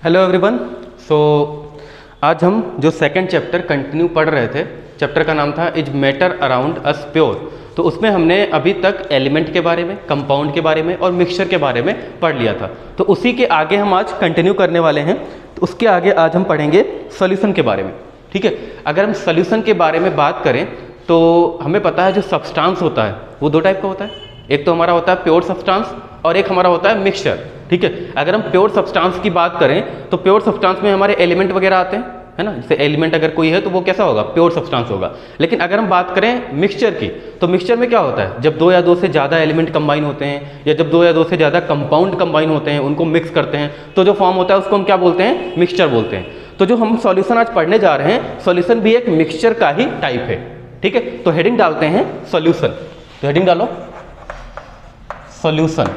Hello everyone. सो आज हम जो सेकंड चैप्टर कंटिन्यू पढ़ रहे थे, चैप्टर का नाम था is matter around us pure. तो उसमें हमने अभी तक एलिमेंट के बारे में, कंपाउंड के बारे में और मिक्सचर के बारे में पढ़ लिया था। तो उसी के आगे हम आज कंटिन्यू करने वाले हैं। तो उसके आगे आज हम पढ़ेंगे सॉल्यूशन के बारे में। ठीक है, अगर हम सॉल्यूशन के बारे में बात करें तो हमें पता है जो सब्सटेंस होता है वो दो टाइप का होता है। एक तो हमारा होता है प्योर सब्सटेंस और एक हमारा होता है मिक्सचर। ठीक है, अगर हम प्योर सब्सटेंस की बात करें तो प्योर सब्सटेंस में हमारे एलिमेंट वगैरह आते हैं, है ना। जैसे एलिमेंट अगर कोई है तो वो कैसा होगा, प्योर सब्सटेंस होगा। लेकिन अगर हम बात करें मिक्सचर की तो मिक्सचर में क्या होता है, जब दो या दो से ज़्यादा एलिमेंट कंबाइन होते हैं या जब दो या दो से ज़्यादा कंपाउंड कंबाइन होते हैं, उनको मिक्स करते हैं तो जो फॉर्म होता है उसको हम क्या बोलते हैं, मिक्सचर बोलते हैं। तो जो हम सॉल्यूशन आज पढ़ने जा रहे हैं, सॉल्यूशन भी एक मिक्सचर का ही टाइप है। ठीक है, तो हेडिंग डालते हैं सॉल्यूशन। तो हेडिंग डालो सॉल्यूशन।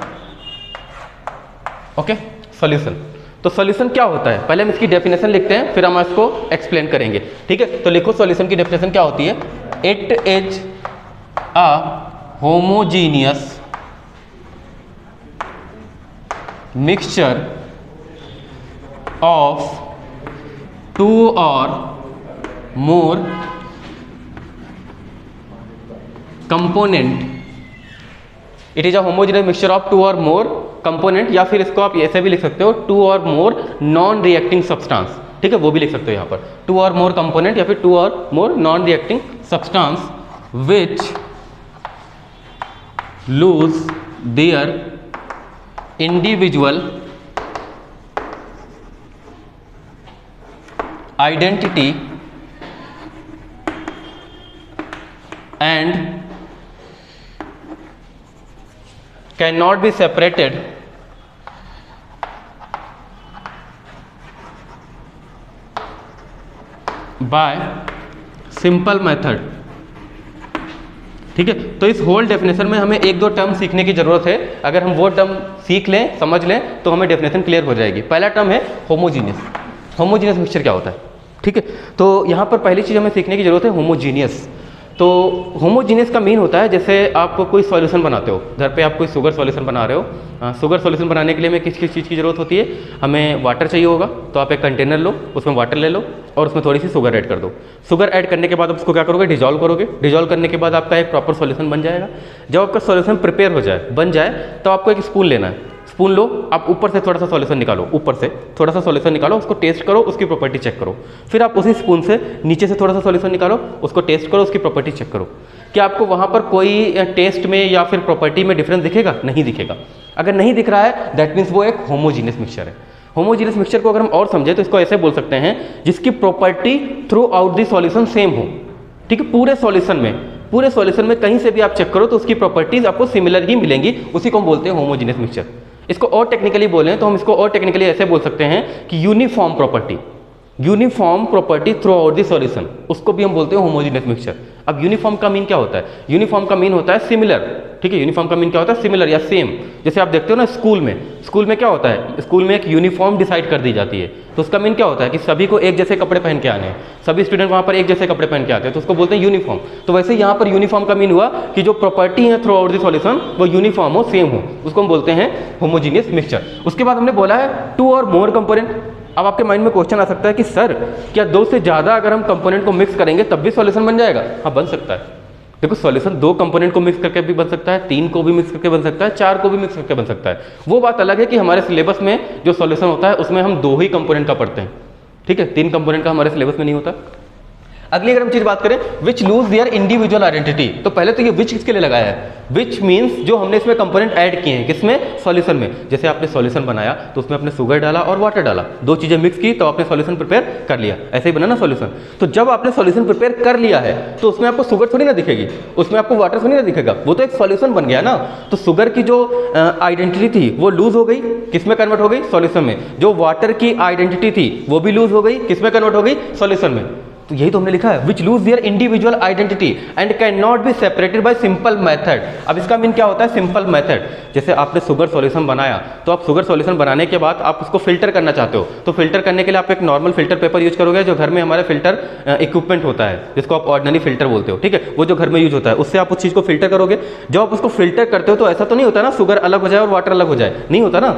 Okay, solution. तो सॉल्यूशन क्या होता है, पहले हम इसकी डेफिनेशन लिखते हैं, फिर हम इसको एक्सप्लेन करेंगे। ठीक है, तो लिखो सॉल्यूशन की डेफिनेशन क्या होती है। It is a homogeneous mixture of two or more component. It is a homogeneous mixture of two or more component, या फिर इसको आप ऐसे भी लिख सकते हो, to or more non reacting substance. ठीक है, वो भी लिख सकते हो यहाँ पर, टू और मोर कंपोनेंट या फिर to or more non reacting substance which lose their individual identity and cannot be separated by simple method। ठीक है, तो इस होल डेफिनेशन में हमें एक दो टर्म सीखने की जरूरत है। अगर हम वो टर्म सीख लें, समझ लें, तो हमें डेफिनेशन क्लियर हो जाएगी। पहला टर्म है होमोजीनियस। होमोजीनियस मिक्सचर क्या होता है। ठीक है, तो यहाँ पर पहली चीज़ हमें सीखने की जरूरत है होमोजीनियस। तो होमोजीनियस का मीन होता है, जैसे आप कोई सॉल्यूशन बनाते हो, घर पे आप कोई शुगर सॉल्यूशन बना रहे हो। शुगर सॉल्यूशन बनाने के लिए हमें किस किस चीज़ की ज़रूरत होती है, हमें वाटर चाहिए होगा। तो आप एक कंटेनर लो, उसमें वाटर ले लो और उसमें थोड़ी सी शुगर ऐड कर दो। शुगर ऐड करने के बाद आप उसको क्या करोगे, डिजॉल्व करोगे। डिजॉल्व करने के बाद आपका एक प्रॉपर सॉल्यूशन बन जाएगा। जब आपका सॉल्यूशन प्रिपेयर हो जाए, बन जाए, तो आपको एक स्पून लेना है। स्पून लो, आप ऊपर से थोड़ा सा सॉल्यूशन निकालो, ऊपर से थोड़ा सा सॉल्यूशन निकालो, उसको टेस्ट करो, उसकी प्रॉपर्टी चेक करो। फिर आप उसी स्पून से नीचे से थोड़ा सा सॉल्यूशन निकालो, उसको टेस्ट करो, उसकी प्रॉपर्टी चेक करो। क्या आपको वहाँ पर कोई टेस्ट में या फिर प्रॉपर्टी में डिफरेंस दिखेगा? नहीं दिखेगा। अगर नहीं दिख रहा है, दैट मीन्स वो एक होमोजीनियस मिक्सचर है। होमोजीनियस मिक्सचर को अगर हम और समझे तो इसको ऐसे बोल सकते हैं, जिसकी property through out the solution same हो। ठीक है, पूरे सॉल्यूशन में कहीं से भी आप चेक करो तो उसकी प्रॉपर्टीज आपको सिमिलर ही मिलेंगी। उसी को हम बोलते हैं होमोजीनियस मिक्सचर। इसको और टेक्निकली बोलें तो हम इसको और टेक्निकली ऐसे बोल सकते हैं कि uniform property through out the solution, उसको भी हम बोलते हैं होमोजीनियस मिक्सचर। अब यूनिफॉर्म का मीन क्या होता है, यूनिफॉर्म का मीन होता है सिमिलर। ठीक है, यूनिफॉर्म का मीन क्या होता है, सिमिलर या सेम। जैसे आप देखते हो ना स्कूल में क्या होता है, स्कूल में एक यूनिफॉर्म डिसाइड कर दी जाती है। तो उसका मीन क्या होता है कि सभी को एक जैसे कपड़े पहन के आने हैं, सभी स्टूडेंट वहाँ पर एक जैसे कपड़े पहन के आते हैं, तो उसको बोलते हैं यूनिफॉर्म। तो वैसे यहाँ पर यूनिफॉर्म का मीन हुआ कि जो प्रॉपर्टी है थ्रू आउट द सॉल्यूशन वो यूनिफॉर्म हो, सेम हो, उसको हम बोलते हैं होमोजीनियस मिक्सचर। उसके बाद हमने बोला है टू और मोर कंपोनेंट। अब आपके माइंड में क्वेश्चन आ सकता है कि सर क्या दो से ज़्यादा अगर हम कंपोनेंट को मिक्स करेंगे तब भी सॉल्यूशन बन जाएगा? हाँ, बन सकता है। देखो, सॉल्यूशन दो कंपोनेंट को मिक्स करके भी बन सकता है, तीन को भी मिक्स करके बन सकता है, चार को भी मिक्स करके बन सकता है। वो बात अलग है कि हमारे सिलेबस में जो सॉल्यूशन होता है उसमें हम दो ही कंपोनेंट का पढ़ते हैं। ठीक है, तीन कंपोनेंट का हमारे सिलेबस में नहीं होता। अगली अगर हम चीज बात करें, विच लूज देयर इंडिविजुअल आइडेंटिटी, तो पहले तो ये विच किसके लिए लगाया है, विच मीन्स जो हमने इसमें कंपोनेंट ऐड किए हैं, किसमें, सॉल्यूशन में। जैसे आपने सॉल्यूशन बनाया तो उसमें आपने शुगर डाला और वाटर डाला, दो चीजें मिक्स की तो आपने सॉल्यूशन प्रिपेयर कर लिया। ऐसे ही बना ना सॉल्यूशन। तो जब आपने सॉल्यूशन प्रिपेयर कर लिया है तो उसमें आपको शुगर थोड़ी ना दिखेगी, उसमें आपको वाटर थोड़ी ना दिखेगा, वो तो एक सॉल्यूशन बन गया ना। तो शुगर की जो आइडेंटिटी थी वो लूज हो गई, किसमें कन्वर्ट हो गई, सॉल्यूशन में। जो वाटर की आइडेंटिटी थी वो भी लूज हो गई, किसमें कन्वर्ट हो गई, सॉल्यूशन में। तो यही तो हमने लिखा है, विच lose their individual identity and can not be separated by simple method. अब इसका मीन क्या होता है, सिंपल मेथड। जैसे आपने शुगर सॉल्यूशन बनाया, तो आप शुगर सॉल्यूशन बनाने के बाद आप उसको फिल्टर करना चाहते हो, तो फिल्टर करने के लिए आप एक नॉर्मल फिल्टर पेपर यूज करोगे, जो घर में हमारे फिल्टर इक्विपमेंट होता है, जिसको आप ऑर्डिनरी फिल्टर बोलते हो। ठीक है, वो जो घर में यूज होता है, उससे आप उस चीज को फिल्टर करोगे। जब आप उसको फिल्टर करते हो तो ऐसा तो नहीं होता ना शुगर अलग हो जाए और वाटर अलग हो जाए, नहीं होता ना।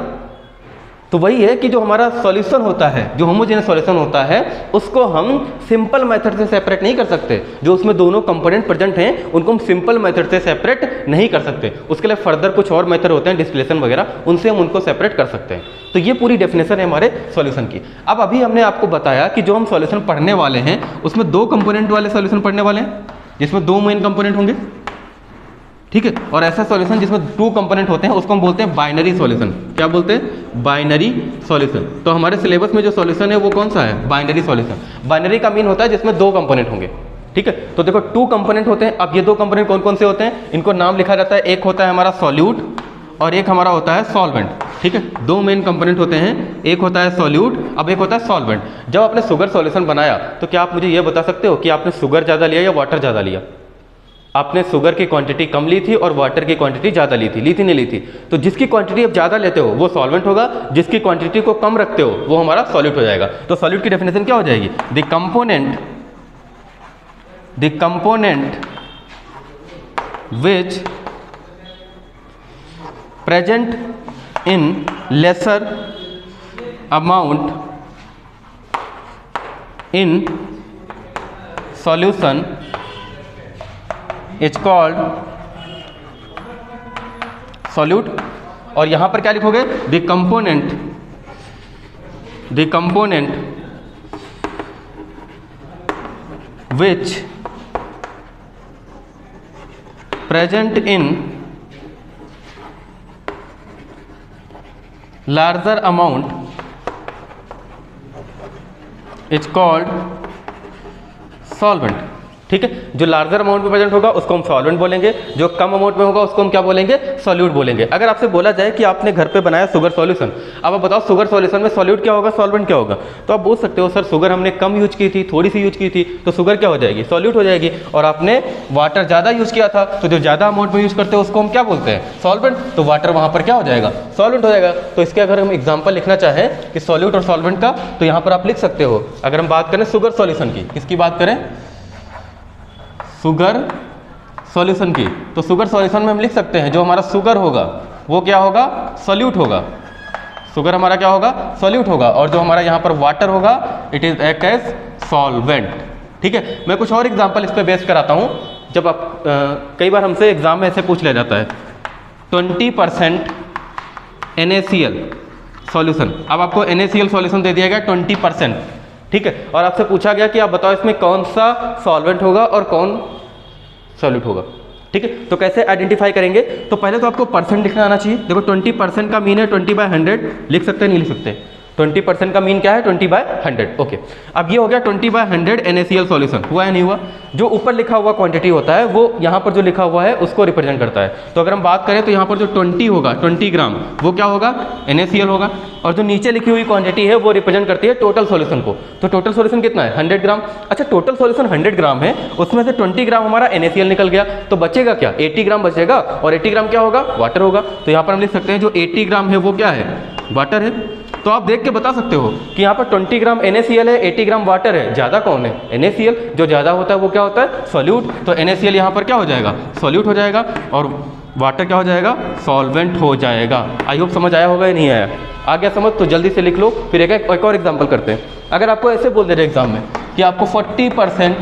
तो वही है कि जो हमारा सॉल्यूशन होता है, जो होमोजेनियस सॉल्यूशन होता है, उसको हम सिंपल मेथड से सेपरेट नहीं कर सकते। जो उसमें दोनों कंपोनेंट प्रेजेंट हैं उनको हम सिंपल मेथड से सेपरेट नहीं कर सकते। उसके लिए फर्दर कुछ और मेथड होते हैं, डिस्टिलेशन वगैरह, उनसे हम उनको सेपरेट कर सकते हैं। तो ये पूरी डेफिनेशन है हमारे सॉल्यूशन की। अब अभी हमने आपको बताया कि जो हम सॉल्यूशन पढ़ने वाले हैं उसमें 2 कंपोनेंट वाले सॉल्यूशन पढ़ने वाले हैं, जिसमें 2 मेन कंपोनेंट होंगे, ठीक है। और ऐसा सॉल्यूशन जिसमें 2 कंपोनेंट होते हैं उसको हम बोलते हैं बाइनरी सॉल्यूशन। क्या बोलते हैं? Binary solution. तो हमारे सिलेबस में जो सॉल्यूशन है वो कौन सा है? Binary solution. बाइनरी का मीन होता है जिसमें 2 कंपोनेंट होंगे, ठीक है। तो देखो 2 कंपोनेंट होते हैं। अब ये 2 कंपोनेंट कौन कौन से होते हैं? इनको नाम लिखा जाता है, एक होता है हमारा सॉल्यूट और एक हमारा होता है सॉल्वेंट, ठीक है। 2 मेन कंपोनेंट होते हैं, एक होता है सॉल्यूट, अब एक होता है सॉल्वेंट। जब आपने शुगर सॉल्यूशन बनाया तो क्या आप मुझे ये बता सकते हो कि आपने शुगर ज़्यादा लिया या वाटर ज़्यादा लिया? आपने शुगर की क्वांटिटी कम ली थी और वाटर की क्वांटिटी ज़्यादा ली थी नहीं ली थी? तो जिसकी क्वांटिटी आप ज़्यादा लेते हो वो सॉल्वेंट होगा, जिसकी क्वांटिटी को कम रखते हो वो हमारा सॉल्यूट हो जाएगा। तो सॉल्यूट की डेफिनेशन क्या हो जाएगी? The component which present in lesser amount in solution is called solute. और यहां पर क्या लिखोगे? The component which present in larger amount is called solvent, ठीक है। जो लार्जर अमाउंट में प्रेजेंट होगा उसको हम सॉल्वेंट बोलेंगे, जो कम अमाउंट में होगा उसको हम क्या बोलेंगे? सॉल्यूट बोलेंगे। अगर आपसे बोला जाए कि आपने घर पे बनाया शुगर सॉल्यूशन, अब आप बताओ शुगर सॉल्यूशन में सॉल्यूट क्या होगा, सॉल्वेंट क्या होगा? तो आप बोल सकते हो सर शुगर हमने कम यूज की थी, थोड़ी सी यूज की थी, तो शुगर क्या हो जाएगी? सॉल्यूट हो जाएगी। और आपने वाटर ज़्यादा यूज किया था, तो जो ज़्यादा अमाउंट में यूज करते हैं उसको हम क्या बोलते हैं? सॉल्वेंट। तो वाटर वहाँ पर क्या हो जाएगा? सॉल्वेंट हो जाएगा। तो इसके अगर हम एग्जाम्पल लिखना चाहें कि सॉल्यूट और सॉल्वेंट का, तो यहाँ पर आप लिख सकते हो। अगर हम बात करें शुगर सॉल्यूशन की, किसकी बात करें? शुगर सॉल्यूशन की। तो शुगर सॉल्यूशन में हम लिख सकते हैं जो हमारा शुगर होगा वो क्या होगा? सॉल्यूट होगा। शुगर हमारा क्या होगा? सॉल्यूट होगा। और जो हमारा यहाँ पर वाटर होगा it is act as solvent, ठीक है। मैं कुछ और एग्जांपल इस पे बेस कराता हूँ। जब आप कई बार हमसे एग्जाम में ऐसे पूछ लिया जाता है 20% NaCl सॉल्यूशन। अब आपको NaCl सॉल्यूशन दे दिया गया 20%, ठीक है। और आपसे पूछा गया कि आप बताओ इसमें कौन सा सॉल्वेंट होगा और कौन सॉल्यूट होगा, ठीक है। तो कैसे आइडेंटिफाई करेंगे? तो पहले तो आपको परसेंट लिखना आना चाहिए। देखो 20% का मीन है 20/100, लिख सकते हैं नहीं लिख सकते? 20% का मीन क्या है? 20/100, ओके। अब ये हो गया 20/100 NaCl सॉल्यूशन। हुआ या नहीं हुआ? जो ऊपर लिखा हुआ क्वांटिटी होता है वो यहाँ पर जो लिखा हुआ है उसको रिप्रेजेंट करता है। तो अगर हम बात करें तो यहाँ पर जो 20 होगा, 20 ग्राम, वो क्या होगा? NaCl होगा। और जो नीचे लिखी हुई क्वांटिटी है वो रिप्रेजेंट करती है टोटल सॉल्यूशन को। तो टोटल सॉल्यूशन कितना है? 100 ग्राम। अच्छा, टोटल सॉल्यूशन 100 ग्राम है, उसमें से 20 ग्राम हमारा NaCl निकल गया, तो बचेगा क्या? 80 ग्राम बचेगा। और 80 ग्राम क्या होगा? वाटर होगा। तो यहाँ पर हम लिख सकते हैं जो 80 ग्राम है वो क्या है? वाटर है। तो आप देख के बता सकते हो कि यहाँ पर 20 ग्राम NaCl है, 80 ग्राम वाटर है, ज़्यादा कौन है? NaCl। जो ज़्यादा होता है वो क्या होता है? सॉल्यूट। तो NaCl यहाँ पर क्या हो जाएगा? सॉल्यूट हो जाएगा। और वाटर क्या हो जाएगा? सॉल्वेंट हो जाएगा। आई होप समझ आया होगा या नहीं आया? आ गया समझ? तो जल्दी से लिख लो। फिर एक और एग्जाम्पल करते हैं। अगर आपको ऐसे बोल दे रहे एग्जाम में कि आपको 40%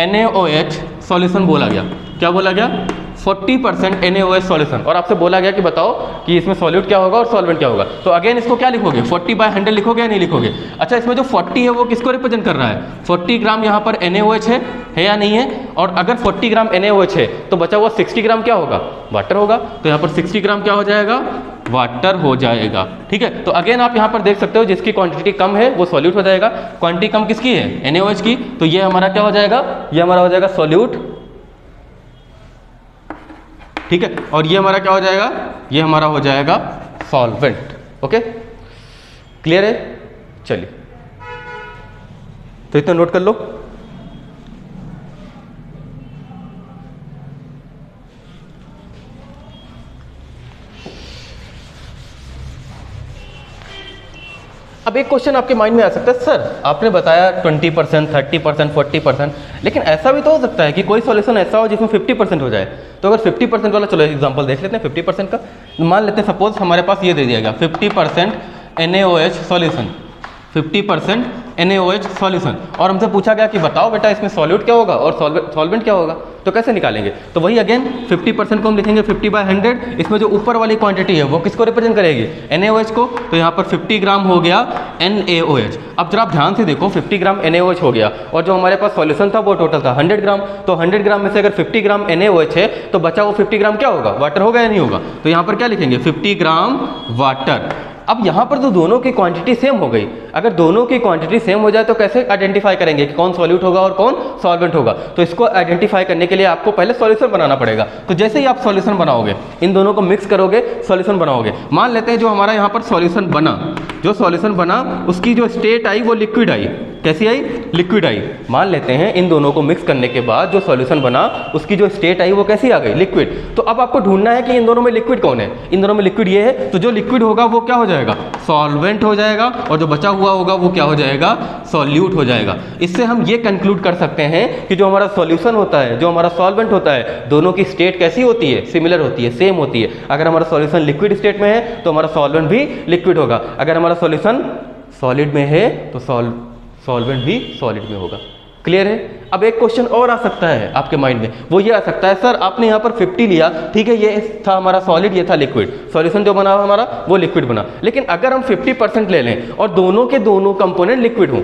NaOH सॉल्यूशन बोला गया, क्या बोला गया? 40% NaOH सॉल्यूशन, और आपसे बोला गया कि बताओ कि इसमें सॉल्यूट क्या होगा और सॉल्वेंट क्या होगा। तो अगेन इसको क्या लिखोगे? 40/100 लिखोगे या नहीं लिखोगे? अच्छा, इसमें जो 40 है वो किसको रिप्रेजेंट कर रहा है? 40 ग्राम यहाँ पर NaOH है या नहीं है? और अगर 40 ग्राम NaOH है तो बचा हुआ 60 ग्राम क्या होगा? वाटर होगा। तो यहाँ पर 60 ग्राम क्या हो जाएगा? वाटर हो जाएगा, ठीक है। तो अगेन आप यहाँ पर देख सकते हो जिसकी क्वांटिटी कम है वो सॉल्यूट हो जाएगा। क्वांटिटी कम किसकी है? NaOH की। तो ये हमारा क्या हो जाएगा? ये हमारा हो जाएगा सॉल्यूट, ठीक है। और ये हमारा क्या हो जाएगा? ये हमारा हो जाएगा सॉल्वेंट। ओके, क्लियर है? चलिए, तो इतना नोट कर लो। अब एक क्वेश्चन आपके माइंड में आ सकता है, सर आपने बताया 20%, 30%, 40%, लेकिन ऐसा भी तो हो सकता है कि कोई सॉल्यूशन ऐसा हो जिसमें 50% हो जाए। तो अगर 50% वाला, चलो एग्जांपल देख लेते हैं 50% का। मान लेते हैं सपोज हमारे पास ये दे दिया गया 50% NaOH सॉल्यूशन, 50% NaOH सॉल्यूशन। और हमसे पूछा गया कि बताओ बेटा इसमें सॉल्यूट क्या होगा और सॉल्वेंट क्या होगा, तो कैसे निकालेंगे? तो वही अगेन 50% को हम लिखेंगे 50/100। इसमें जो ऊपर वाली क्वांटिटी है वो किसको रिप्रेजेंट करेगी? NaOH को। तो यहाँ पर 50 ग्राम हो गया NaOH। अब जरा आप ध्यान से देखो, 50 ग्राम NaOH हो गया और जो हमारे पास सॉल्यूशन था वो टोटल था 100 ग्राम। तो 100 ग्राम में से अगर 50 ग्राम NaOH है तो बचा वो 50 ग्राम क्या होगा? वाटर होगा या नहीं होगा? तो यहाँ पर क्या लिखेंगे? 50 ग्राम वाटर। अब यहाँ पर तो दोनों की क्वांटिटी सेम हो गई। अगर दोनों की क्वांटिटी सेम हो जाए तो कैसे आइडेंटिफाई करेंगे कि कौन सॉल्यूट होगा और कौन सॉल्वेंट होगा? तो इसको आइडेंटिफाई करने के लिए आपको पहले सॉल्यूशन बनाना पड़ेगा। तो जैसे ही आप सॉल्यूशन बनाओगे, इन दोनों को मिक्स करोगे, सॉल्यूशन बनाओगे। मान लेते हैं जो हमारा यहाँ पर सॉल्यूशन बना, जो सॉल्यूशन बना उसकी जो स्टेट आई वो लिक्विड आई। कैसी आई? लिक्विड आई। मान लेते हैं इन दोनों को मिक्स करने के बाद जो सॉल्यूशन बना उसकी जो स्टेट आई वो कैसी आ गई? लिक्विड। तो अब आपको ढूंढना है कि इन दोनों में लिक्विड कौन है। इन दोनों में लिक्विड ये है, तो जो लिक्विड होगा वो क्या हो जाएगा? सॉल्वेंट हो जाएगा, और जो बचा हुआ होगा वो क्या हो जाएगा? सॉल्यूट हो जाएगा। इससे हम ये कंक्लूड कर सकते हैं कि जो हमारा सॉल्यूशन होता है, जो हमारा सॉल्वेंट होता है, दोनों की स्टेट कैसी होती है? सिमिलर होती है, सेम होती है। अगर हमारा सॉल्यूशन लिक्विड स्टेट में है तो हमारा सॉल्वेंट भी लिक्विड होगा। अगर हमारा सॉल्यूशन सॉलिड में है तो सॉल्वेंट भी सॉलिड में होगा। क्लियर है? अब एक क्वेश्चन और आ सकता है आपके माइंड में, वो ये आ सकता है, सर आपने यहाँ पर 50 लिया, ठीक है, ये था हमारा सॉलिड, ये था लिक्विड, सॉल्यूशन जो बना हमारा वो लिक्विड बना। लेकिन अगर हम 50% ले लें और दोनों के दोनों कंपोनेंट लिक्विड हों,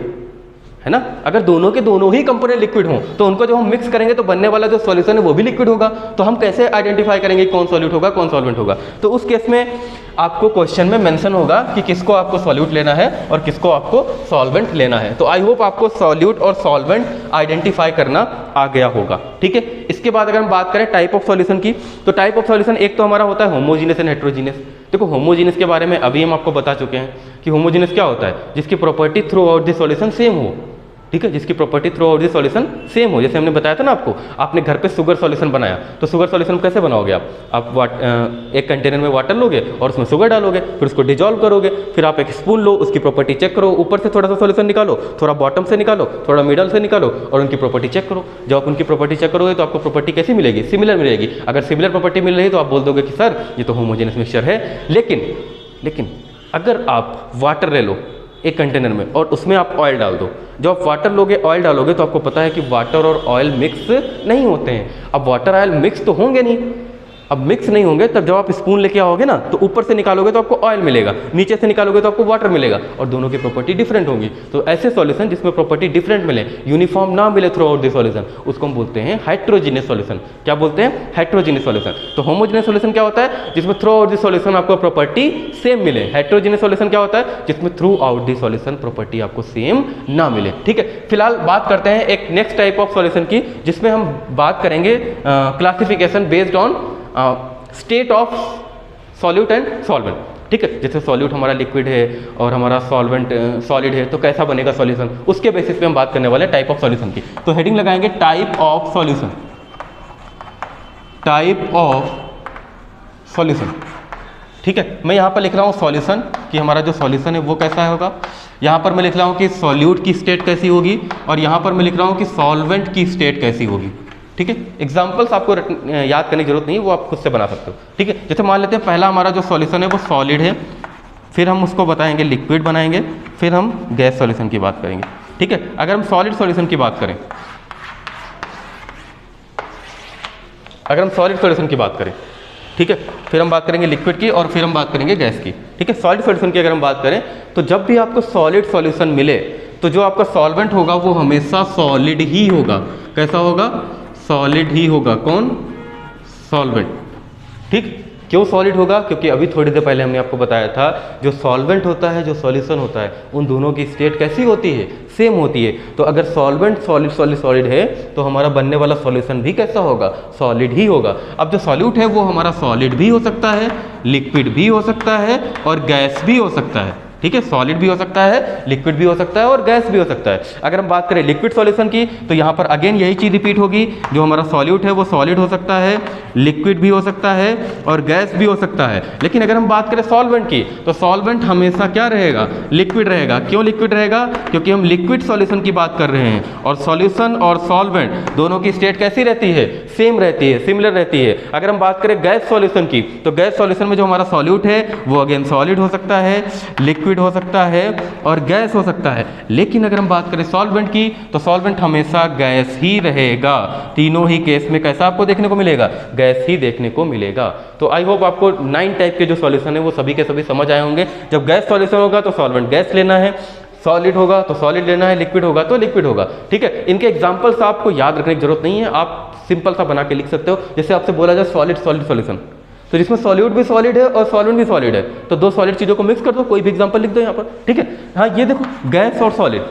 है ना, अगर दोनों के दोनों ही कंपोनेंट लिक्विड हों तो उनको जब हम मिक्स करेंगे तो बनने वाला जो सॉल्यूशन है वो भी लिक्विड होगा। तो हम कैसे आइडेंटिफाई करेंगे कौन सॉल्यूट होगा कौन सॉल्वेंट होगा? तो उस केस में आपको क्वेश्चन में मेंशन होगा कि किसको आपको सॉल्यूट लेना है और किसको आपको सॉल्वेंट लेना है। तो आई होप आपको सॉल्यूट और सॉल्वेंट आइडेंटिफाई करना आ गया होगा। ठीक है, इसके बाद अगर हम बात करें टाइप ऑफ सॉल्यूशन की, तो टाइप ऑफ सॉल्यूशन एक तो हमारा होता है होमोजीनियस एंड हेट्रोजीनियस। देखो होमोजीनियस के बारे में अभी हम आपको बता चुके हैं कि होमोजीनियस क्या होता है? जिसकी property through out the solution same हो। ठीक है, जिसकी property through out the solution same हो। जैसे हमने बताया था ना आपको, आपने घर पे शुगर सॉल्यूशन बनाया, तो शुगर सॉल्यूशन कैसे बनाओगे आप एक कंटेनर में वाटर लोगे और उसमें शुगर डालोगे, फिर उसको डिजॉल्व करोगे, फिर आप एक स्पून लो, उसकी प्रॉपर्टी चेक करो, ऊपर से थोड़ा सा सॉल्यूशन निकालो, थोड़ा बॉटम से निकालो, थोड़ा मिडल से निकालो और उनकी प्रॉपर्टी चेक करो। जब आप उनकी प्रॉपर्टी चेक करोगे तो आपको प्रॉपर्टी कैसी मिलेगी? सिमिलर मिलेगी। अगर सिमिलर प्रॉपर्टी मिल रही है तो आप बोल दोगे कि सर ये तो होमोजेनियस मिक्सचर है। लेकिन अगर आप वाटर ले लो एक कंटेनर में और उसमें आप ऑयल डाल दो, जब आप वाटर लोगे ऑयल डालोगे तो आपको पता है कि वाटर और ऑयल मिक्स नहीं होते हैं। अब वाटर ऑयल मिक्स तो होंगे नहीं, अब मिक्स नहीं होंगे तब जब आप स्पून लेके आओगे ना तो ऊपर से निकालोगे तो आपको ऑयल मिलेगा, नीचे से निकालोगे तो आपको वाटर मिलेगा और दोनों की प्रॉपर्टी डिफरेंट होंगी। तो ऐसे सॉल्यूशन जिसमें प्रॉपर्टी डिफरेंट मिले, यूनिफॉर्म ना मिले थ्रू आउट द सॉल्यूशन, उसको हम बोलते हैं हेट्रोजीनियस सॉल्यूशन। क्या बोलते हैं? Heterogeneous solution. तो होमोजीनियस सॉल्यूशन क्या होता है? जिसमें थ्रू आउट द सॉल्यूशन आपको प्रॉपर्टी सेम मिले। हेट्रोजीनियस सॉल्यूशन क्या होता है? जिसमें through out the solution property आपको सेम ना मिले। ठीक है, फिलहाल बात करते हैं एक नेक्स्ट टाइप ऑफ सॉल्यूशन की, जिसमें हम बात करेंगे classification based on state of solute and solvent. ठीक है, जैसे सॉल्यूट हमारा लिक्विड है और हमारा सॉल्वेंट सॉलिड है, तो कैसा बनेगा सॉल्यूशन, उसके बेसिस पे हम बात करने वाले हैं टाइप ऑफ सॉल्यूशन की। तो हेडिंग लगाएंगे type of solution. Type of solution. ठीक है, मैं यहाँ पर लिख रहा हूँ सॉल्यूशन कि हमारा जो सॉल्यूशन है वो कैसा होगा। यहाँ पर मैं लिख रहा हूँ कि सॉल्यूट की स्टेट कैसी होगी और यहाँ पर मैं लिख रहा हूँ कि सॉल्वेंट की स्टेट कैसी होगी। ठीक है, एग्जाम्पल्स आपको याद करने की जरूरत नहीं है, वो आप खुद से बना सकते हो। ठीक है, जैसे मान लेते हैं पहला हमारा जो सॉल्यूशन है वो सॉलिड है, फिर हम उसको बताएंगे लिक्विड बनाएंगे, फिर हम गैस सॉल्यूशन की बात करेंगे। ठीक है, अगर हम सॉलिड सॉल्यूशन की बात करें, ठीक है, फिर हम बात करेंगे लिक्विड की और फिर हम बात करेंगे गैस की। ठीक है, सॉलिड सॉल्यूशन की अगर हम बात करें तो जब भी आपको सॉलिड सॉल्यूशन मिले तो जो आपका सॉल्वेंट होगा वो हमेशा सॉलिड ही होगा। कैसा होगा? सॉलिड ही होगा। कौन? सॉल्वेंट। ठीक, क्यों सॉलिड होगा? क्योंकि अभी थोड़ी देर पहले हमने आपको बताया था जो सॉल्वेंट होता है, जो सॉल्यूशन होता है, उन दोनों की स्टेट कैसी होती है? सेम होती है। तो अगर सॉल्वेंट सॉलिड है तो हमारा बनने वाला सॉल्यूशन भी कैसा होगा? सॉलिड ही होगा। अब जो सॉल्यूट है वो हमारा सॉलिड भी हो सकता है, लिक्विड भी हो सकता है और गैस भी हो सकता है। ठीक है, सॉलिड भी हो सकता है, लिक्विड भी हो सकता है और गैस भी हो सकता है। अगर हम बात करें लिक्विड सॉल्यूशन की तो यहाँ पर अगेन यही चीज़ रिपीट होगी, जो हमारा सॉल्यूट है वो सॉलिड हो सकता है, लिक्विड भी हो सकता है और गैस भी हो सकता है। लेकिन अगर हम बात करें सॉल्वेंट की तो सॉल्वेंट हमेशा क्या रहेगा? लिक्विड रहेगा। क्यों लिक्विड रहेगा? क्योंकि हम लिक्विड सॉल्यूशन की बात कर रहे हैं और सॉल्यूशन और सॉल्वेंट दोनों की स्टेट कैसी रहती है? सेम रहती है, सिमिलर रहती है। अगर हम बात करें गैस सॉल्यूशन की तो गैस सॉल्यूशन में जो हमारा सॉल्यूट है वो अगेन सॉलिड हो सकता है, लिक्विड लिक्विड हो सकता है और गैस हो सकता है। लेकिन अगर हम बात करें सॉल्वेंट की, तो सॉल्वेंट हमेशा गैस ही रहेगा। तीनों ही केस में कैसा आपको देखने को मिलेगा? गैस ही देखने को मिलेगा। तो आई होप आपको 9 टाइप के जो सॉल्यूशन है वो सभी के सभी समझ आए होंगे। जब गैस सॉल्यूशन होगा तो सॉल्वेंट गैस लेना है, सॉलिड होगा तो सॉलिड लेना है, लिक्विड होगा तो लिक्विड होगा। ठीक है, इनके एग्जांपल्स आपको याद रखने की जरूरत नहीं है, आप सिंपल सा बना के लिख सकते हो। जैसे आपसे बोला जाए सॉलिड सॉलिड सॉल्यूशन, तो जिसमें सॉल्यूट भी सॉलिड है और सॉल्वेंट भी सॉलिड है, तो दो सॉलिड चीजों को मिक्स कर दो, कोई भी एग्जांपल लिख दो यहाँ पर। ठीक है, हाँ ये देखो गैस और सॉलिड,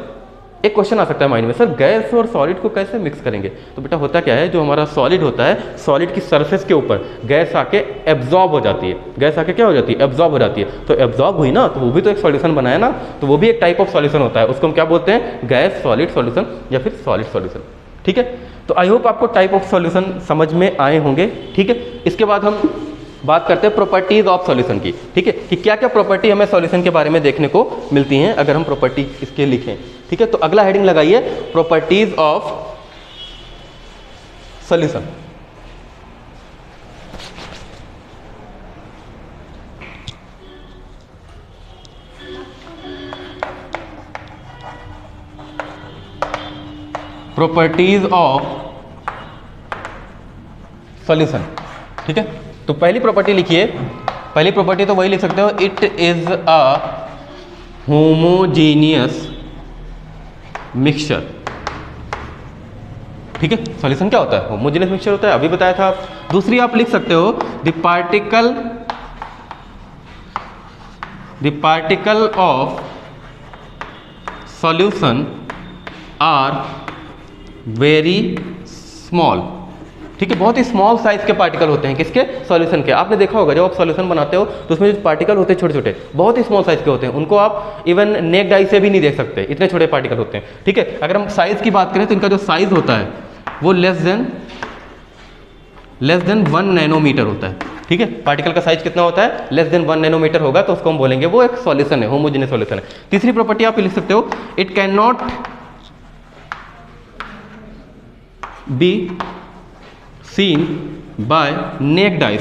एक क्वेश्चन आ सकता है माइंड में, सर गैस और सॉलिड को कैसे मिक्स करेंगे? तो बेटा होता क्या है, जो हमारा सॉलिड होता है, सॉलिड की सरफेस के ऊपर गैस आके एब्जॉर्ब हो जाती है। गैस आके क्या हो जाती है? एब्जॉर्ब हो जाती है। तो एब्जॉर्ब हुई ना, तो वो भी तो एक सॉल्यूशन बनाया ना, तो वो भी एक टाइप ऑफ सॉल्यूशन होता है। उसको हम क्या बोलते हैं? गैस सॉलिड सॉल्यूशन या फिर सॉलिड सॉल्यूशन। ठीक है, तो आई होप आपको टाइप ऑफ सॉल्यूशन समझ में आए होंगे। ठीक है, इसके बाद हम बात करते हैं प्रॉपर्टीज ऑफ सॉल्यूशन की। ठीक है, कि क्या क्या प्रॉपर्टी हमें सॉल्यूशन के बारे में देखने को मिलती हैं अगर हम प्रॉपर्टी इसके लिखें। ठीक है, तो अगला हेडिंग लगाइए properties of solution. Properties of solution. ठीक है, तो पहली प्रॉपर्टी लिखिए। पहली प्रॉपर्टी तो वही लिख सकते हो, it is a homogeneous mixture. ठीक है, सॉल्यूशन क्या होता है? होमोजीनियस मिक्सचर होता है, अभी बताया था। दूसरी आप लिख सकते हो the particle of solution are very small. ठीक है, बहुत ही स्मॉल साइज के पार्टिकल होते हैं, किसके? सॉल्यूशन के। आपने देखा होगा जब आप सॉल्यूशन बनाते हो तो उसमें जो पार्टिकल होते हैं छोटे छोटे, बहुत ही स्मॉल साइज के होते हैं, उनको आप इवन नेक्ड आई से भी नहीं देख सकते, इतने छोटे पार्टिकल होते हैं। ठीक है, अगर हम साइज की बात करें तो इनका जो साइज होता है वो लेस देन 1 नैनोमीटर होता है। ठीक है, पार्टिकल का साइज कितना होता है? लेस देन 1 नैनोमीटर होगा, तो उसको हम बोलेंगे वो एक सॉल्यूशन है, होमोजेनियस सॉल्यूशन है। तीसरी प्रॉपर्टी आप लिख सकते हो, it can not be seen by naked eyes.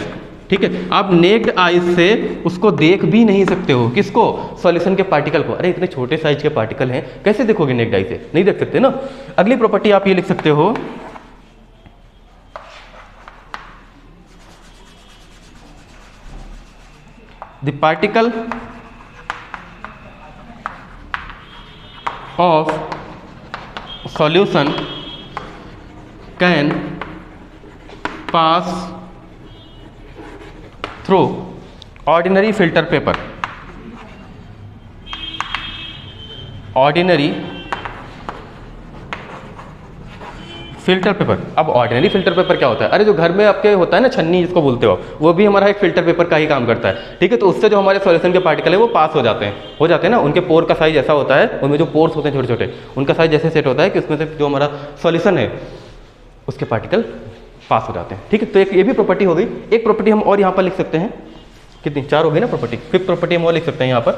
ठीक है, आप नेक्ड आइज से उसको देख भी नहीं सकते हो, किसको? सॉल्यूशन के पार्टिकल को। अरे इतने छोटे साइज के पार्टिकल हैं, कैसे देखोगे नेक्ड आइज से? नहीं देख सकते ना। अगली प्रॉपर्टी आप ये लिख सकते हो, the particle of solution can pass through ordinary filter paper. Ordinary filter paper. अब ऑर्डिनरी फिल्टर पेपर क्या होता है? अरे जो घर में आपके होता है ना छन्नी जिसको बोलते हो, वो भी हमारा एक फिल्टर पेपर का ही काम करता है। ठीक है, तो उससे जो हमारे सॉल्यूशन के पार्टिकल है वो पास हो जाते हैं ना। उनके पोर का साइज ऐसा होता है, उनमें जो पोर्स होते हैं छोटे छोटे, उनका साइज जैसे सेट होता है कि उसमें से जो हमारा सॉल्यूशन है उसके पार्टिकल पास हो जाते हैं। ठीक है, तो एक ये भी प्रॉपर्टी हो गई। एक प्रॉपर्टी हम और यहाँ पर लिख सकते हैं, कितनी? 4 हो गई ना प्रॉपर्टी। 5th प्रॉपर्टी हम और लिख सकते हैं यहाँ पर,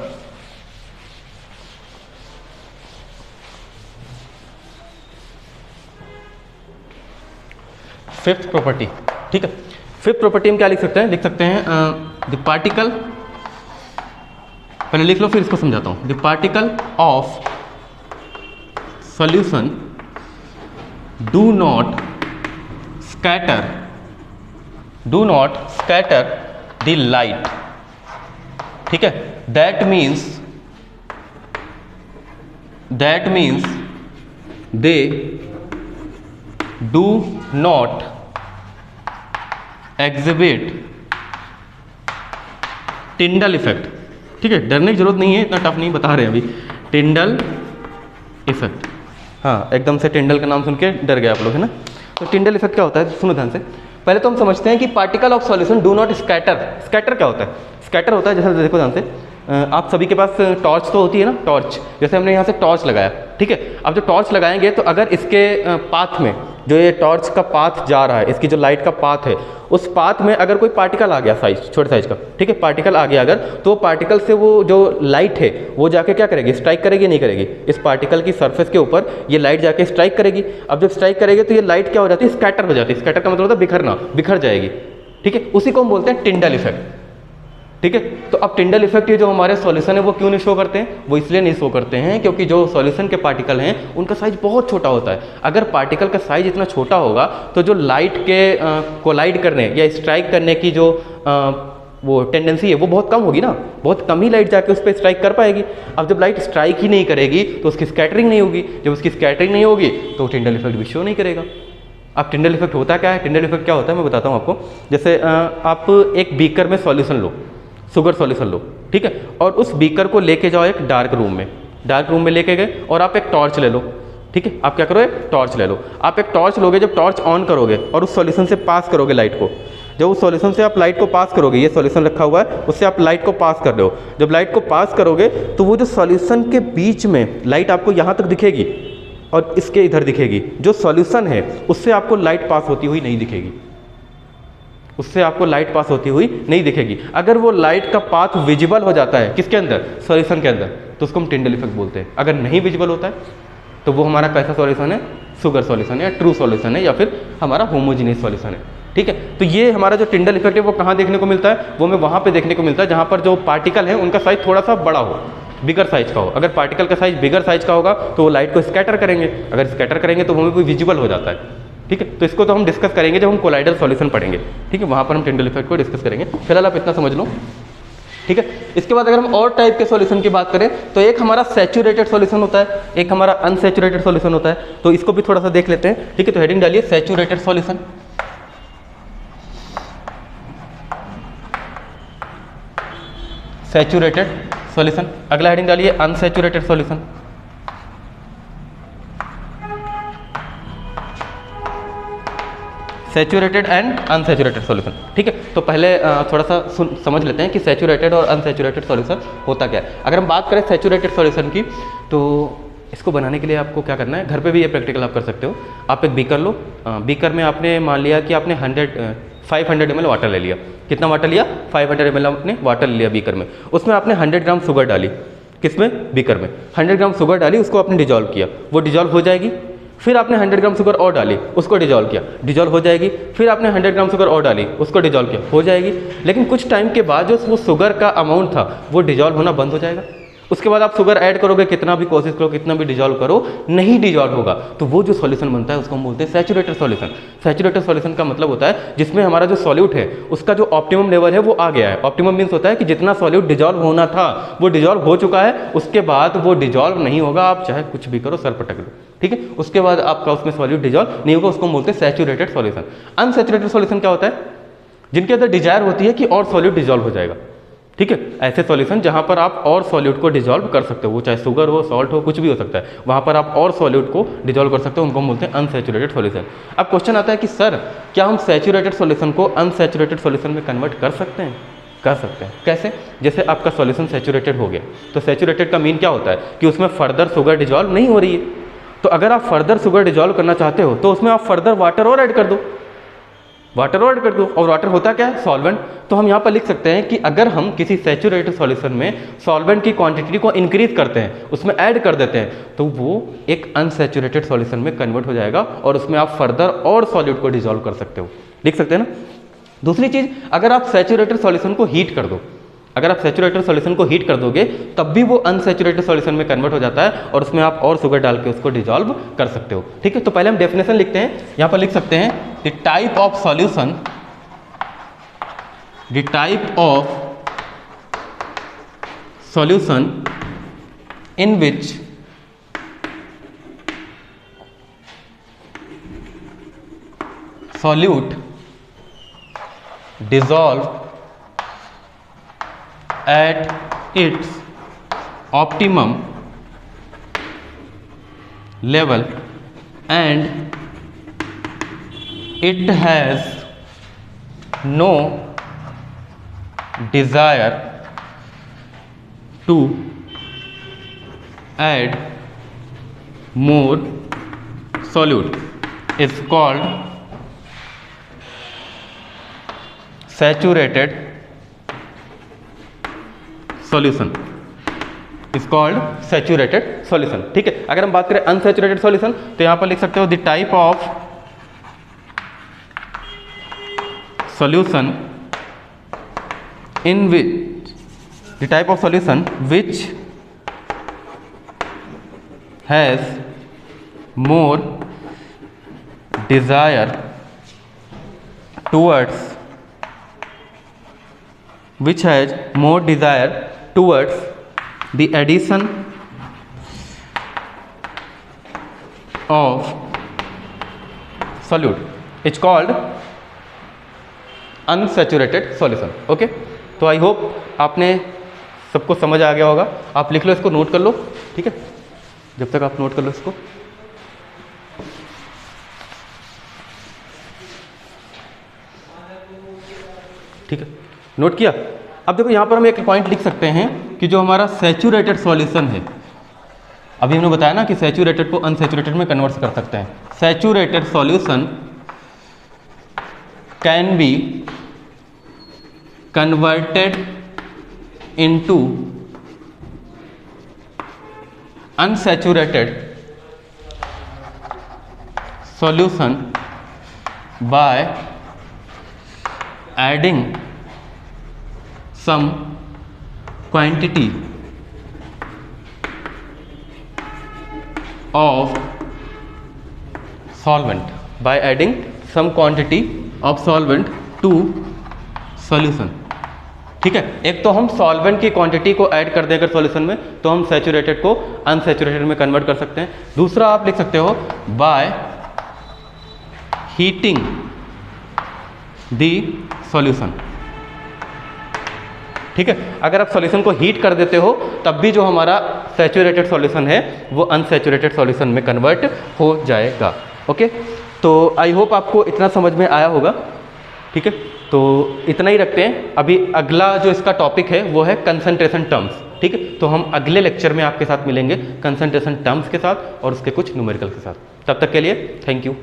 फिफ्थ प्रॉपर्टी। ठीक है, 5th प्रॉपर्टी हम क्या लिख सकते हैं? लिख सकते हैं द पार्टिकल, पहले लिख लो फिर इसको समझाता हूं। The particle of solution do not scatter the light। ठीक है, that means they do not exhibit Tyndall effect. ठीक है, डरने की जरूरत नहीं है, इतना टफ नहीं बता रहे हैं अभी। टिंडल इफेक्ट, हाँ एकदम से टिंडल का नाम सुन के डर गए आप लोग, है ना। तो टिंडल इफेक्ट क्या होता है, सुनो ध्यान से। पहले तो हम समझते हैं कि particle of solution do not scatter. Scatter क्या होता है? स्कैटर होता है, जैसे देखो ध्यान से, आप सभी के पास टॉर्च तो होती है ना, टॉर्च। जैसे हमने यहाँ से टॉर्च लगाया, ठीक है, अब जो टॉर्च लगाएंगे तो अगर इसके पाथ में, जो ये टॉर्च का पाथ जा रहा है, इसकी जो लाइट का पाथ है, उस पाथ में अगर कोई पार्टिकल आ गया साइज, छोटे साइज का, ठीक है, पार्टिकल आ गया अगर, तो पार्टिकल से वो जो लाइट है वो जाके क्या करेगी? स्ट्राइक करेगी, नहीं करेगी? इस पार्टिकल की सरफेस के ऊपर ये लाइट जाके स्ट्राइक करेगी। अब जब स्ट्राइक करेगी तो ये लाइट क्या हो जाती है? स्कैटर हो जाती है। स्कैटर का मतलब होता है बिखरना, बिखर जाएगी। ठीक है, उसी को हम बोलते हैं टिंडल इफेक्ट। ठीक है। तो अब टिंडल इफेक्ट ये जो हमारे सॉल्यूशन है वो क्यों नहीं शो करते हैं? वो इसलिए नहीं शो करते हैं क्योंकि जो सॉल्यूशन के पार्टिकल हैं उनका साइज बहुत छोटा होता है। अगर पार्टिकल का साइज इतना छोटा होगा तो जो लाइट के कोलाइड करने या स्ट्राइक करने की जो वो टेंडेंसी है वो बहुत कम होगी ना, बहुत कम ही लाइट जाके उस पर स्ट्राइक कर पाएगी। अब जब लाइट स्ट्राइक ही नहीं करेगी तो उसकी स्कैटरिंग नहीं होगी, जब उसकी स्कैटरिंग नहीं होगी तो टिंडल इफेक्ट भी शो नहीं करेगा। अब टिंडल इफेक्ट होता क्या है? टिंडल इफेक्ट क्या होता है मैं बताता हूँ आपको। जैसे आप एक बीकर में सॉल्यूशन लो, शुगर सॉल्यूशन लो, ठीक है, और उस बीकर को लेके जाओ एक डार्क रूम में लेके गए और आप एक टॉर्च ले लो, ठीक है। आप क्या करो, एक टॉर्च ले लो। आप एक टॉर्च लोगे, जब टॉर्च ऑन करोगे और उस सॉल्यूशन से पास करोगे लाइट को, जब उस सॉल्यूशन से आप लाइट को पास करोगे, ये सॉल्यूशन रखा हुआ है उससे आप लाइट को पास कर रहे हो, जब लाइट को पास करोगे तो वो जो सॉल्यूशन के बीच में लाइट आपको यहाँ तक दिखेगी और इसके इधर दिखेगी। जो सॉल्यूशन है उससे आपको लाइट पास होती हुई नहीं दिखेगी, उससे आपको लाइट पास होती हुई नहीं दिखेगी। अगर वो लाइट का पाथ विजिबल हो जाता है किसके अंदर? सॉल्यूशन के अंदर, तो उसको हम टिंडल इफेक्ट बोलते हैं। अगर नहीं विजिबल होता है तो वो हमारा कैसा सॉल्यूशन है? शुगर सॉल्यूशन है या ट्रू सॉल्यूशन है या फिर हमारा होमोजीनियस सॉल्यूशन है, ठीक है। तो ये हमारा जो टिंडल इफेक्ट है वो कहाँ देखने को मिलता है? वो हमें वहाँ पे देखने को मिलता है जहाँ पर जो पार्टिकल है उनका साइज थोड़ा सा बड़ा हो, बिगर साइज का हो। अगर पार्टिकल का साइज बिगर साइज का होगा तो वो लाइट को स्कैटर करेंगे, अगर स्कैटर करेंगे तो वो हमें विजिबल हो जाता है, ठीक है। तो इसको तो हम डिस्कस करेंगे जब हम कोलाइडल सॉल्यूशन पढ़ेंगे, ठीक है, वहाँ पर हम टिंडल इफेक्ट को डिस्कस करेंगे। फिलहाल आप इतना समझ लो, ठीक है। इसके बाद अगर हम और टाइप के सॉल्यूशन की बात करें तो एक हमारा सैचुरेटेड सॉल्यूशन होता है, एक हमारा अनसैचुरेटेड सॉल्यूशन होता है। तो इसको भी थोड़ा सा देख लेते हैं, ठीक है। तो हेडिंग डालिए सैचुरेटेड सॉल्यूशन, सैचुरेटेड सॉल्यूशन। अगला हेडिंग डालिए unsaturated solution, saturated and unsaturated solution, ठीक है। तो पहले थोड़ा सा समझ लेते हैं कि सैचुरेटेड और अनसैचुरेटेड सॉल्यूशन होता क्या है। अगर हम बात करें सैचुरेटेड सॉल्यूशन की तो इसको बनाने के लिए आपको क्या करना है, घर पे भी ये प्रैक्टिकल आप कर सकते हो। आप एक बीकर लो, बीकर में आपने मान लिया कि आपने 500 ml वाटर ले लिया। कितना वाटर लिया? 500 ml आपने वाटर ले लिया बीकर में। उसमें आपने 100 ग्राम शुगर डाली, किसमें? बीकर में 100 ग्राम शुगर डाली, उसको आपने डिजॉल्व किया, वो डिजॉल्व हो जाएगी। फिर आपने 100 ग्राम शुगर और डाली, उसको डिजॉल्व किया, डिजॉल्व हो जाएगी। फिर आपने 100 ग्राम शुगर और डाली, उसको डिजॉल्व किया, हो जाएगी। लेकिन कुछ टाइम के बाद जो वो शुगर का अमाउंट था वो डिजॉल्व होना बंद हो जाएगा। उसके बाद आप शुगर ऐड करोगे, कितना भी कोशिश करो, कितना भी डिजॉल्व करो, नहीं डिजॉल्व होगा। तो वो जो सॉल्यूशन बनता है उसको हम बोलते हैं सैचुरेटेड सॉल्यूशन। सैचुरेटेड सॉल्यूशन का मतलब होता है जिसमें हमारा जो सॉल्यूट है उसका जो ऑप्टिमम लेवल है वो आ गया है। ऑप्टिमम मीन्स होता है कि जितना सॉल्यूट डिजॉल्व होना था वो डिजॉल्व हो चुका है, उसके बाद वो डिजॉल्व नहीं होगा, आप चाहे कुछ भी करो, सर पटक लो, ठीक है। उसके बाद आपका उसमें सॉल्यूट डिजॉल्व नहीं होगा, उसको हम बोलते हैं सैचुरेटेड सॉल्यूशन। अनसैचुरेटेड सॉल्यूशन क्या होता है? जिनके अंदर डिजायर होती है कि और सॉल्यूट डिजॉल्व हो जाएगा, ठीक है। ऐसे सॉल्यूशन जहां पर आप और सॉल्यूट को डिजॉल्व कर सकते हो, वो चाहे शुगर हो, सॉल्ट हो, कुछ भी हो सकता है, वहां पर आप और सॉल्यूट को डिजॉल्व कर सकते हो, उनको हम बोलते हैं अनसैचुरेटेड सॉल्यूशन। अब क्वेश्चन आता है कि सर क्या हम सैचुरेटेड सॉल्यूशन को अनसैचुरेटेड सॉल्यूशन में कन्वर्ट कर सकते हैं? कर सकते हैं। कैसे? जैसे आपका सॉल्यूशन सैचुरेटेड हो गया, तो सैचुरेटेड का मीन क्या होता है कि उसमें फर्दर शुगर डिजॉल्व नहीं हो रही है। तो अगर आप फर्दर शुगर डिजॉल्व करना चाहते हो तो उसमें आप फर्दर वाटर और ऐड कर दो, वाटर और ऐड कर दो। और वाटर होता क्या है? सॉल्वेंट। तो हम यहाँ पर लिख सकते हैं कि अगर हम किसी सैचुरेटेड सॉल्यूशन में सॉल्वेंट की क्वांटिटी को इंक्रीज करते हैं, उसमें ऐड कर देते हैं, तो वो एक अनसैचुरेटेड सॉल्यूशन में कन्वर्ट हो जाएगा और उसमें आप फर्दर और सॉल्यूट को डिजॉल्व कर सकते हो, लिख सकते हैं ना। दूसरी चीज़, अगर आप सैचुरेटेड सॉल्यूशन को हीट कर दो, अगर आप सैचुरेटेड सॉल्यूशन को हीट कर दोगे तब भी वो अनसैचुरेटेड सॉल्यूशन में कन्वर्ट हो जाता है और उसमें आप और शुगर डाल के उसको डिजॉल्व कर सकते हो, ठीक है। तो पहले हम डेफिनेशन लिखते हैं, यहाँ पर लिख सकते हैं the type of solution, the type of solution in which solute dissolve at its optimum level and it has no desire to add more solute is called saturated solution, is called saturated solution, ठीक है। अगर हम बात करें unsaturated solution तो यहां पर लिख सकते हो the type of solution in which the type of solution which has more desire towards which has more desire towards the addition of solute is called unsaturated solution. Okay, तो I hope आपने सबको समझ आ गया होगा. आप लिख लो, इसको note कर लो. ठीक है, जब तक आप नोट कर लो इसको. ठीक है, नोट किया. अब देखो यहाँ पर हम एक पॉइंट लिख सकते हैं कि जो हमारा सैचुरेटेड सॉल्यूशन है, अभी हमने बताया ना कि सैचुरेटेड को अनसैचुरेटेड में कन्वर्ट कर सकते हैं. Saturated solution can be converted into unsaturated solution bye adding some quantity of solvent by adding some quantity of solvent to solution. ठीक है, एक तो हम सॉल्वेंट की क्वांटिटी को ऐड कर दें अगर सॉल्यूशन में, तो हम सैचुरेटेड को अनसैचुरेटेड में कन्वर्ट कर सकते हैं. दूसरा आप लिख सकते हो बाय हीटिंग दी सॉल्यूशन. ठीक है, अगर आप सॉल्यूशन को हीट कर देते हो तब भी जो हमारा सैचुरेटेड सॉल्यूशन है वो अनसैचुरेटेड सॉल्यूशन में कन्वर्ट हो जाएगा. ओके, तो आई होप आपको इतना समझ में आया होगा. ठीक है, तो इतना ही रखते हैं. अभी अगला जो इसका टॉपिक है वो है कंसंट्रेशन टर्म्स. ठीक है, तो हम अगले लेक्चर में आपके साथ मिलेंगे कंसंट्रेशन टर्म्स के साथ और उसके कुछ न्यूमेरिकल के साथ. तब तक के लिए थैंक यू.